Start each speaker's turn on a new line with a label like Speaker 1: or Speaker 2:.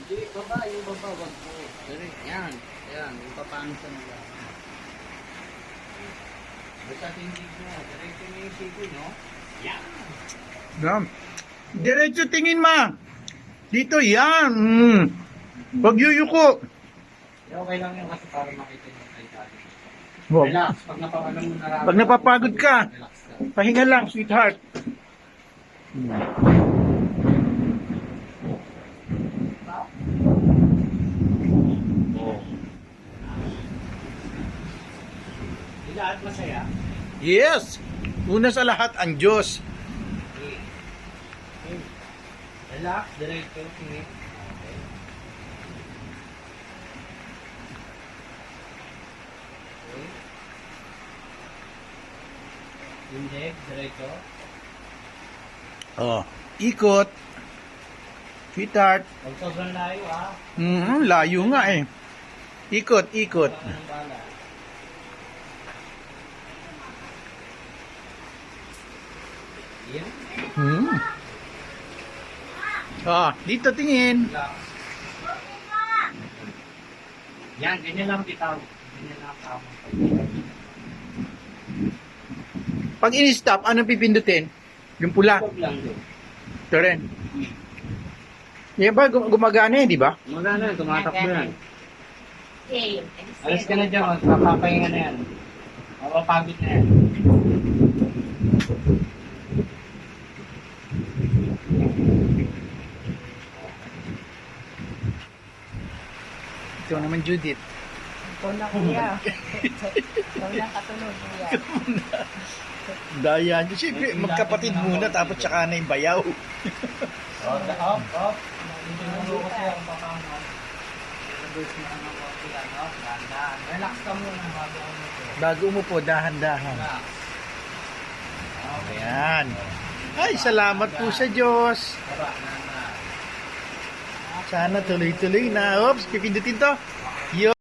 Speaker 1: Hindi, baba, yung baba, wag po. Yan, yan, yung papaano sa nila. Basta tindig mo, diretso mo yung sikoy, no? Yan.
Speaker 2: Yan. Diretso tingin ma. Dito yan. Pag yuyuko.
Speaker 1: Okay lang yun kasi para makita nyo kay daddy.
Speaker 2: Wow.
Speaker 1: Relax, pag napapagod mo na
Speaker 2: Pag napapagod ka,
Speaker 1: relax ka.
Speaker 2: pahinga lang, sweetheart.
Speaker 1: Di lahat masaya.
Speaker 2: Yes. Una sa lahat, ang Diyos.
Speaker 1: Okay. Okay. Relax, diretso, tingin. Okay. Okay. Yung leg, diretso.
Speaker 2: Oh, ikot. Sweetheart.
Speaker 1: Huwag sobrang layo, ha?
Speaker 2: Layo nga eh. Ikot, ikot.
Speaker 1: Baka ng bala. Yan.
Speaker 2: Dito tingin.
Speaker 1: Relax. Yan, ganyan lang bitaw. Ganyan lang tama.
Speaker 2: Pag in-stop, anong pipindutin? Yung pula.
Speaker 1: Huwag lang doon.
Speaker 2: Ito rin. Yan ba, gumagana eh, di ba?
Speaker 1: Magana, tumatakbo yan.
Speaker 3: Okay.
Speaker 1: Alas ka na dyan, magpapapahinga na yan. Mapapagod na yan.
Speaker 2: Ito naman, Judith.
Speaker 3: Ikaw na kuya. Ikaw na katulog kuya.
Speaker 2: Daya nyo. Siyempre, magkapatid muna, tapos tsaka na yung bayaw.
Speaker 1: Up. Hindi mo kasi ang papangan. Reverse mo naman ako sila, no? Dahan-dahan. Relax ka muna bago ako nito.
Speaker 2: Bago mo po, dahan-dahan.
Speaker 1: Relax. Okay.
Speaker 2: Ayan. Ay, salamat po sa Diyos.
Speaker 1: Baba, na.
Speaker 2: Sana tuloy-tuloy na. Oops, pipindutin to.